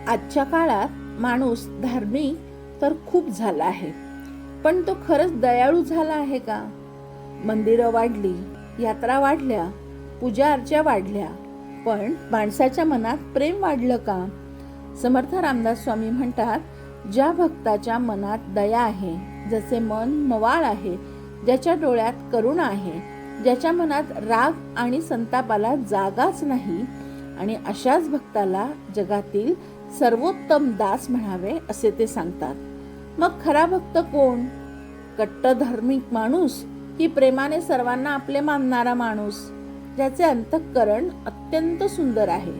आजच्या काळात माणूस धार्मिक तर खूप झाला आहे, पण तो खरंच दयाळू झाला आहे का? मंदिरं वाढली, यात्रा वाढल्या, पूजा अर्चा वाढल्या, पण माणसाच्या मनात प्रेम वाढलं का? समर्थ रामदास स्वामी म्हणतात, ज्या भक्ताच्या मनात दया आहे, ज्याचे मन मवाळ आहे, ज्याच्या डोळ्यात करुणा आहे, ज्याच्या मनात राग आणि संतापाला जागाच नाही, आणि अशाच भक्ताला जगातील सर्वोत्तम दास म्हणावे असे ते सांगतात. मग खरा भक्त कोण? कट्ट धार्मिक माणूस की प्रेमाने सर्वांना आपले मानणारा माणूस, ज्याचे अंतःकरण अत्यंत सुंदर आहे?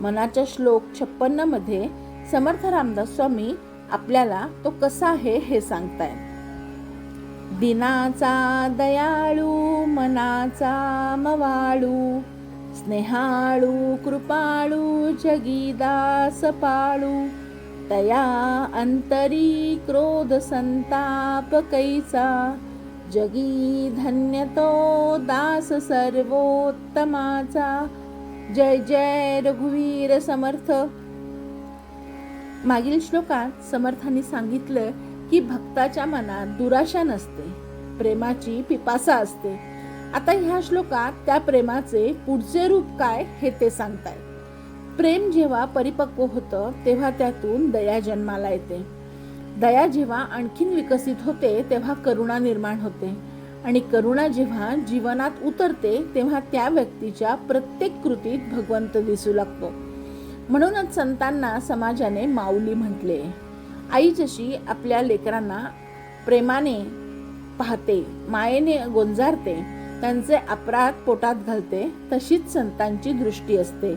मनाच्या श्लोक 56 मध्ये समर्थ रामदास स्वामी आपल्याला तो कसा आहे हे सांगतायत. दिनाचा दयाळू, मनाचा मवाळू, स्नेहाळू कृपाळू, जगीदास पाळू, तया अंतरी क्रोध संताप कैचा, जगी धन्य तो दास सर्वोत्तमाचा. जय जय रघुवीर समर्थ. मागील श्लोकात समर्थांनी सांगितलं की भक्ताच्या मनात दुराशा नसते, प्रेमाची पिपासा असते. आता ह्या श्लोकात त्या प्रेमाचे पुढचे रूप काय हे ते सांगतायत. प्रेम जेव्हा परिपक्व होतं तेव्हा त्यातून दया जन्माला येते. दया जेव्हा आणखीन विकसित होते तेव्हा करुणा निर्माण होते, आणि करुणा जेव्हा जीवनात उतरते तेव्हा त्या व्यक्तीच्या प्रत्येक कृतीत भगवंत दिसू लागतो. म्हणूनच संतांना समाजाने माऊली म्हटले. आई जशी आपल्या लेकरांना प्रेमाने पाहते, मायेने गोंजारते, त्यांचे अपराध पोटात घालते, तशीच संतांची दृष्टी असते.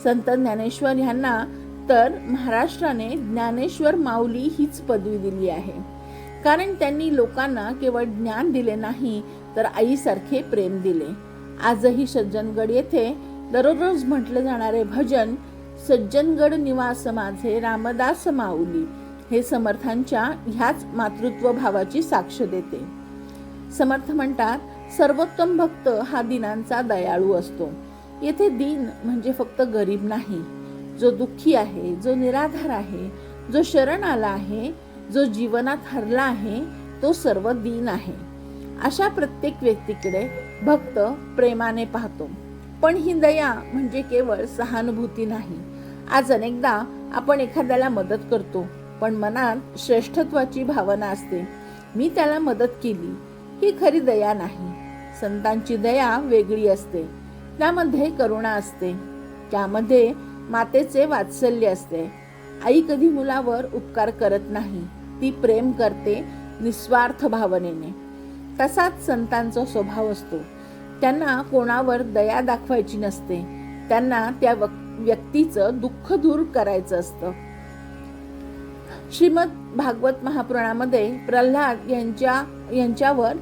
संत ज्ञानेश्वर यांना तर महाराष्ट्राने ज्ञानेश्वर माऊली हीच पदवी दिली आहे, कारण त्यांनी लोकांना केवळ ज्ञान दिले नाही तर आईसारखे प्रेम दिले. आजही सज्जनगड येथे दररोज म्हटले जाणारे भजन, सज्जनगड निवास माझे रामदास माऊली, हे समर्थांच्या ह्याच मातृत्व भावाची साक्ष देते. समर्थ म्हणतात, सर्वोत्तम भक्त हा दीनांचा दयाळू असतो. येथे दीन म्हणजे फक्त गरीब नाही, जो दुःखी आहे, जो निराधार आहे, जो शरण आला आहे, जो जीवनात हरला आहे, तो सर्व दीन आहे. अशा प्रत्येक व्यक्तीकडे भक्त प्रेमाने पाहतो. पण ही दया म्हणजे केवळ सहानुभूती नाही. आज अनेकदा आपण एखाद्याला मदत करतो, पण मनात श्रेष्ठत्वाची भावना असते. मी त्याला मदत केली, ही खरी दया नाही. संतांची दया वेगळी असते. त्यामध्ये करुणा असते, त्यामध्ये मातेचे वात्सल्य असते. आई कधी मुलावर उपकार करत नाही, ती प्रेम करते निस्वार्थ भावनेने. तसाच संतांचा स्वभाव असतो. त्यांना कोणावर दया दाखवायची नसते, त्यांना त्या व्यक्तीचं दुःख दूर करायचं असतं. श्रीमद भागवत महापुराणामध्ये प्रल्हाद यांच्यावर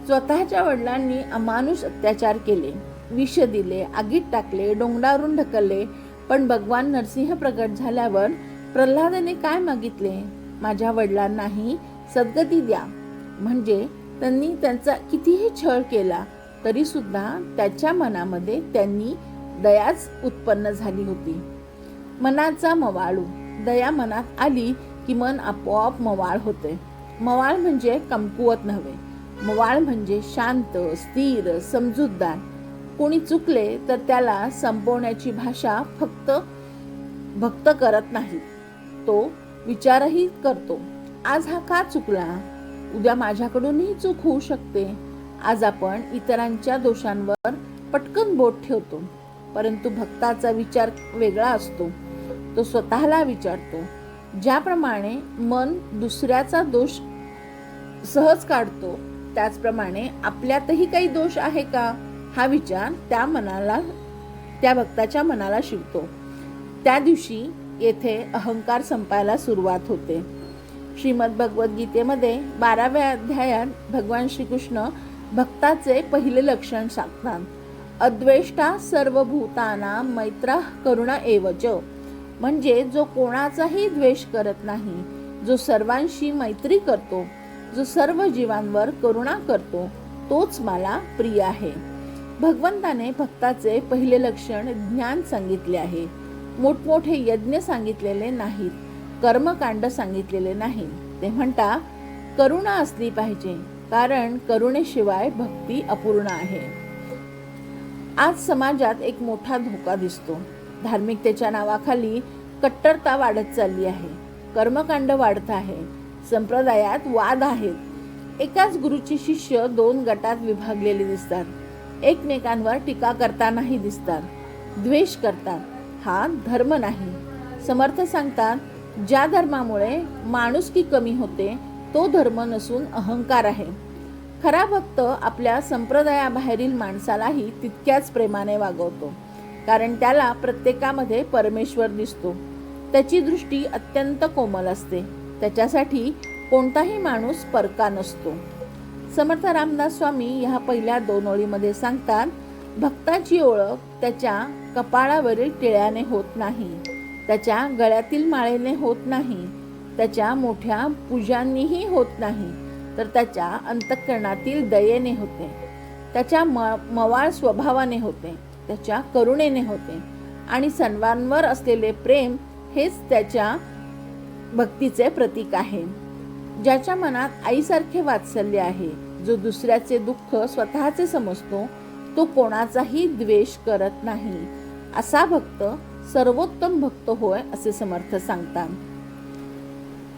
स्वतःच्या वडिलांनी अमानुष अत्याचार केले, विष दिले, आगीत टाकले, डोंगरावरून ढकलले. पण भगवान नरसिंह प्रकट झाल्यावर प्रल्हादाने काय मागितले? माझ्या वडिलांनाही सद्गती द्या. म्हणजे त्यांनी त्यांचा कितीही छळ केला तरी सुद्धा त्याच्या मनामध्ये त्यांनी दयाच उत्पन्न झाली होती. मनाचा मवाळू, दया मनात आली की मन आपोआप मवाळ होते. मवाळ म्हणजे कमकुवत नव्हे, मवाळ म्हणजे शांत, स्थिर, समजूतदार. कोणी चुकले तर त्याला संपवण्याची भाषा फक्त भक्त करत नाही, तो विचारही करतो. आज हा का चुकला? उद्या माझ्याकडूनही चूक होऊ शकते. आज आपण इतरांच्या दोषांवर पटकन बोट ठेवतो, परंतु भक्ताचा विचार वेगळा असतो. तो स्वतःला विचारतो. ज्याप्रमाणे मन दुसऱ्याचा दोष सहज काढतो, त्याचप्रमाणे आपल्यातही काही दोष आहे का हा विचार त्या भक्ताच्या मनाला शिवतो. त्या दिवशी येथे अहंकार संपायला सुरुवात होते. श्रीमद भगवद्गीतेमध्ये 12व्या अध्यायात भगवान श्रीकृष्ण भक्ताचे पहिले लक्षण सांगतात. अद्वेष्टा सर्वभूतानां मैत्रः करुण एवच. म्हणजे जो कोणाचाही द्वेष करत नाही, जो सर्वांशी मैत्री करतो, जो सर्व जीवांवर करुणा करतो, तोच मला प्रिय आहे. भगवंताने भक्ताचे पहिले लक्षण ज्ञान सांगितले आहे. मोठमोठे यज्ञ सांगितलेले नाहीत, कर्मकांड सांगितलेले नाही. ते म्हणता करुणा असली पाहिजे, कारण करुणेशिवाय भक्ती अपूर्ण आहे. आज समाजात एक मोठा धोका दिसतो. धार्मिकतेच्या नावाखाली कट्टरता वाढत चालली आहे, कर्मकांड वाढत आहे, संप्रदायात वाद आहेत. एकाच गुरुची शिष्य 2 गटात विभागलेले दिसतात, एकमेकांवर टीका करतानाही दिसतात, द्वेष करतात. हा धर्म नाही. समर्थ सांगतात, ज्या धर्मामुळे माणुसकी कमी होते तो धर्म नसून अहंकार आहे. खरा भक्त आपल्या संप्रदायाबाहेरील माणसालाही तितक्याच प्रेमाने वागवतो, कारण त्याला प्रत्येकामध्ये परमेश्वर दिसतो. त्याची दृष्टी अत्यंत कोमल असते. त्याच्यासाठी कोणताही माणूस परका नसतो. समर्थ रामदास स्वामी ह्या पहिल्या 2 ओळीमध्ये सांगतात, भक्ताची ओळख त्याच्या कपाळावरील टिळ्याने होत नाही, त्याच्या गळ्यातील माळेने होत नाही, त्याच्या मोठ्या पूजांनीही होत नाही, तर त्याच्या अंतःकरणातील दयेने होते, त्याच्या मवाळ स्वभावाने होते, त्याच्या करुणेने होते. आणि सर्वांवर असलेले प्रेम हेच त्याच्या भक्तीचे प्रतीक आहे. ज्याच्या मनात आईसारखे वात्सल्य आहे, जो दुसऱ्याचे दुःख स्वतःचे समजतो, तो कोणाचाही द्वेष करत नाही, असा भक्त सर्वोत्तम भक्त होय, असे समर्थ सांगतात.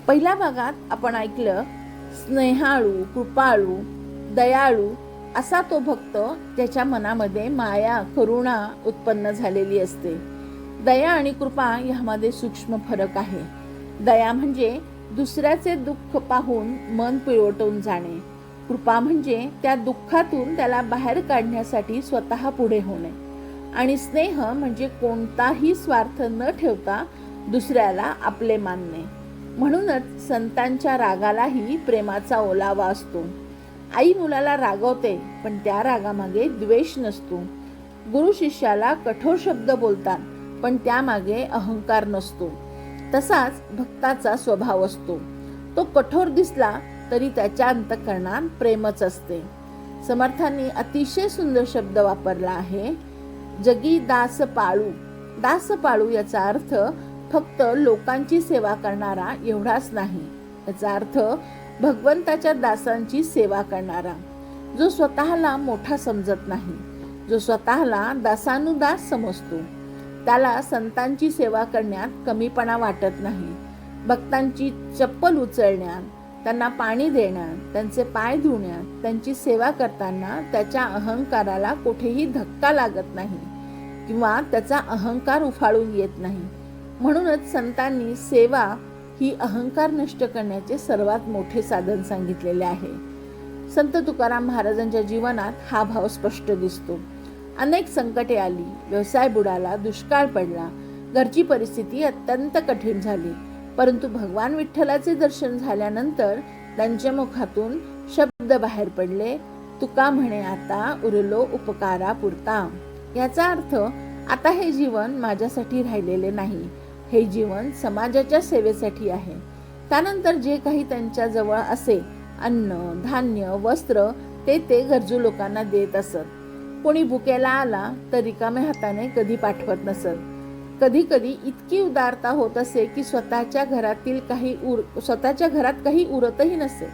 पहिल्या भागात आपण ऐकलं, स्नेहाळू, कृपाळू, दयाळू असा तो भक्त ज्याच्या मनामध्ये माया, करुणा उत्पन्न झालेली असते. दया आणि कृपा यामध्ये सूक्ष्म फरक आहे. दया म्हणजे दुसऱ्याचे दुःख पाहून मन पिळवटून जाणे. कृपा म्हणजे त्या दुःखातून त्याला बाहेर काढण्यासाठी स्वतः पुढे होणे. आणि स्नेह म्हणजे कोणताही स्वार्थ न ठेवता दुसऱ्याला आपले मानणे. म्हणूनच संतांच्या रागालाही प्रेमाचा ओलावा असतो. आई मुलाला रागवते, पण त्या रागामागे द्वेष नसतो. गुरु शिष्याला कठोर शब्द बोलतात, पण त्यामागे अहंकार नसतो. तसाच भक्ताचा स्वभाव असतो. तो कठोर दिसला तरी त्याच्या अंतःकरणात प्रेमच असते. समर्थांनी अतिशय सुंदर शब्द वापरला आहे, जगी दास पाळू. दास पाळू याचा अर्थ फक्त लोकांची सेवा करणारा एवढाच नाही. याचा अर्थ भगवंताच्या दासांची सेवा करणारा, जो स्वतःला मोठा समजत नाही, जो स्वतःला दासानुदास समजतो. त्याला संतांची सेवा करण्यात कमीपणा वाटत नाही. भक्तांची चप्पल उचलण्यात, त्यांना पाणी देण्यात, त्यांचे पाय धुण्यात, त्यांची सेवा करताना त्याच्या अहंकाराला कुठेही धक्का लागत नाही किंवा त्याचा अहंकार उफाळून येत नाही. म्हणूनच संतांनी सेवा ही अहंकार नष्ट करण्याचे सर्वात मोठे साधन सांगितलेले आहे. संत तुकाराम महाराजांच्या जीवनात हा भाव स्पष्ट दिसतो. अनेक संकटे आली, व्यवसाय बुडाला, दुष्काळ पडला, घरची परिस्थिती अत्यंत कठीण झाली, परंतु भगवान विठ्ठलाचे दर्शन झाल्यानंतर त्यांच्या मुखातून शब्द बाहेर पडले, तुका म्हणे आता उरलो उपकारा पुरता. याचा अर्थ आता हे जीवन माझ्यासाठी राहिलेले नाही, हे जीवन समाजाच्या सेवेसाठी आहे. त्यानंतर जे काही त्यांच्या जवळ असे, अन्न, धान्य, वस्त्र, ते गरजू लोकांना देत असत. कोणी भुकेला आला तर रिकाम्या हाताने कधी पाठवत नसत. कधी कधी इतकी उदारता होत असे की स्वतःच्या घरात काही उरतही नसे.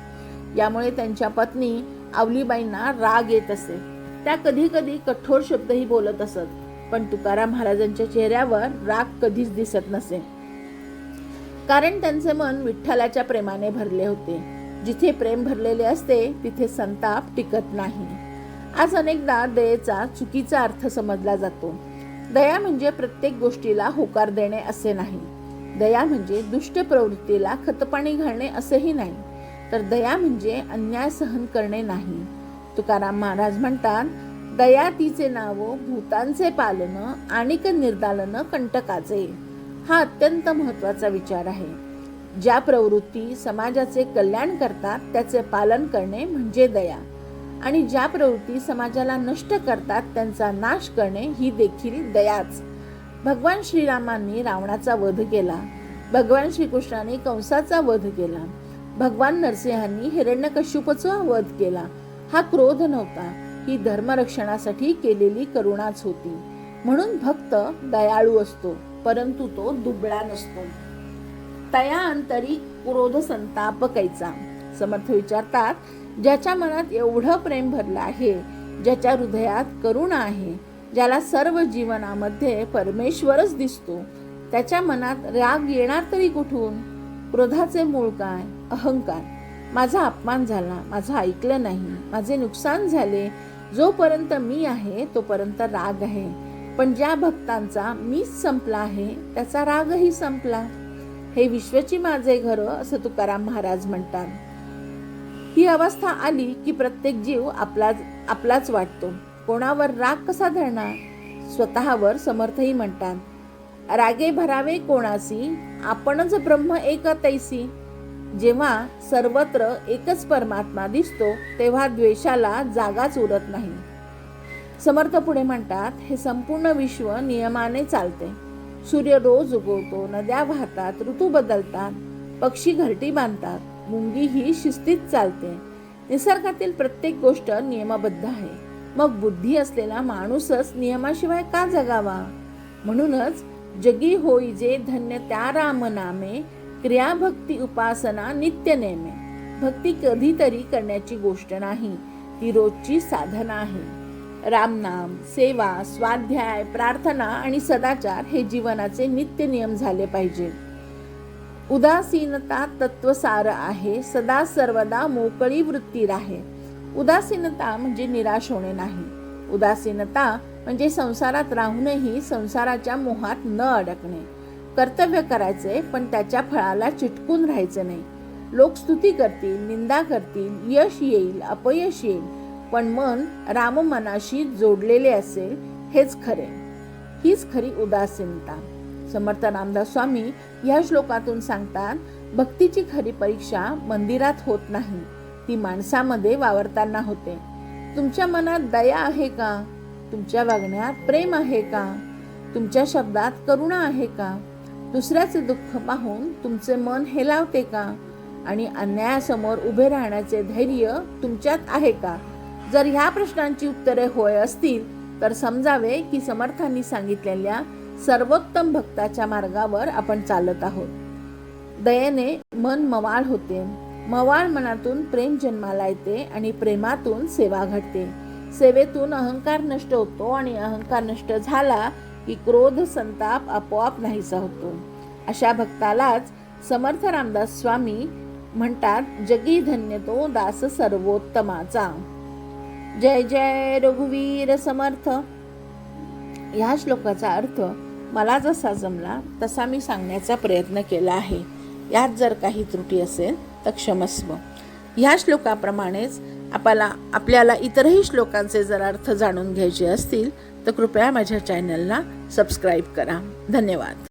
यामुळे त्यांच्या पत्नी आवलीबाईंना राग येत असे. त्या कधी कधी कठोर शब्दही बोलत असत, पण तुकाराम महाराजांच्या चेहऱ्यावर राग कधीच दिसत नसे, कारण त्यांचे मन विठ्ठलाच्या प्रेमाने भरले होते. जिथे प्रेम भरलेले असते तिथे संताप टिकत नाही. आज अनेकदा दयेचा चुकीचा अर्थ समजला जातो. दया म्हणजे प्रत्येक गोष्टीला होकार देणे असे नाही. दया म्हणजे दुष्ट प्रवृत्तीला खतपाणी घालणे असेही नाही. तर दया म्हणजे अन्याय सहन करणे नाही. तुकाराम महाराज म्हणतात, दया तिचे नाव भूतांचे पालन आणिक निर्दालन कंटकाचे. हा अत्यंत महत्वाचा विचार आहे. ज्या प्रवृत्ती समाजाचे कल्याण करतात त्याचे पालन करणे म्हणजे दया, आणि ज्या प्रवृत्ती समाजाला नष्ट करतात त्यांचा नाश करणे ही देखील दयाच. भगवान श्रीरामांनी रावणाचा वध केला, भगवान श्रीकृष्णाने कंसाचा वध केला, भगवान नरसिंहांनी हिरण्यकश्यपूचा वध केला. हा क्रोध नव्हता, ही धर्मरक्षणासाठी केलेली करुणाच होती. म्हणून भक्त दयाळू असतो. परंतु तो दुबळा नसतो. तया अंतरी क्रोध संताप कैचा. समर्थ विचारतात, ज्याच्या मनात एवढं प्रेम भरलं आहे, ज्याच्या हृदयात करुणा आहे, ज्याला सर्व जीवनामध्ये परमेश्वरच दिसतो, त्याच्या मनात राग येणार तरी कुठून? क्रोधाचे मूळ काय? अहंकार. माझा अपमान झाला, माझं ऐकलं नाही, माझे नुकसान झाले, जोपर्यंत मी आहे तोपर्यंत राग आहे. पण ज्या भक्तांचा मीच संपला आहे त्याचा रागही संपला. हे विश्वची माझे घर, असं तुकाराम महाराज म्हणतात. ही अवस्था आली की प्रत्येक जीव आपलाच वाटतो. कोणावर राग कसा धरणार? स्वतःवर समर्थही म्हणतात, रागे भरावे कोणासी, आपणच ब्रह्म एक तैसी. जेव्हा सर्वत्र एकच परमात्मा दिसतो तेव्हा द्वेषाला जागाच उरत नाही. समर्थ पुढे म्हणतात, हे संपूर्ण विश्व नियमाने चालते. सूर्य रोज उगवतो, नद्या वाहतात, ऋतू बदलतात, पक्षी घरटी बांधतात, मुंगी ही शिस्तीत चालते. निसर्गातील प्रत्येक गोष्ट नियमबद्ध आहे. मग बुद्धी असलेला माणूसच नियमाशिवाय का जगावा? म्हणूनच जगी होई जे धन्य त्या राम नामे, क्रिया भक्ती उपासना नित्य नेमे. भक्ती कधीतरी करण्याची गोष्ट नाही, ती रोजची साधना आहे. रामनाम, सेवा, स्वाध्याय, प्रार्थना आणि सदाचार हे जीवनाचे नित्य नियम झाले पाहिजे. उदासीनता तत्वसार आहे, सदा सर्वदा मोकळी वृत्ती राहे. उदासीनता म्हणजे निराश होणे नाही. उदासीनता म्हणजे संसारात राहूनही संसाराच्या मोहात न अडकणे. कर्तव्य करायचे पण त्याच्या फळाला चिटकून राहायचे नाही. लोक स्तुती करतील, निंदा करतील, यश येईल, अपयश येईल, पण मन राममनाशी जोडलेले असेल हेच खरे. हीच खरी उदासीनता. समर्थ रामदास स्वामी या श्लोकातून सांगतात, भक्तीची खरी परीक्षा मंदिरात होत नाही, ती माणसामध्ये वावरताना होते. तुमच्या मनात दया आहे का? तुमच्या वागण्यात प्रेम आहे का? तुमच्या शब्दात करुणा आहे का? दुसऱ्याचे दुःख पाहून तुमचे मन हेलावते का? आणि अन्यायासमोर उभे राहण्याचे धैर्य तुमच्यात आहे का? जर ह्या प्रश्नांची उत्तरे होय असतील तर समजावे की समर्थांनी सांगितलेल्या सर्वोत्तम भक्ताच्या मार्गावर आपण चालत आहोत. दयेने मन मवाळ होते. मवाळ मनातून प्रेम जन्माला येते आणि प्रेमातून सेवा घडते. सेवेतून अहंकार नष्ट होतो आणि अहंकार नष्ट झाला की क्रोध संताप आपोआप नाहीसा होतो. अशा भक्तालाच समर्थ रामदास स्वामी म्हणतात, जगी धन्य तो दास सर्वोत्तमाचा. जय जय रघुवीर समर्थ. ह्या श्लोकाचा अर्थ मला जसा जमला तसा मी सांगण्याचा प्रयत्न केला आहे. यात जर काही त्रुटी असेल तर क्षमस्व. ह्या श्लोकाप्रमाणेच आपल्याला इतरही श्लोकांचे जर अर्थ जाणून घ्यायचे असतील तर कृपया माझ्या चॅनलला सबस्क्राईब करा. धन्यवाद.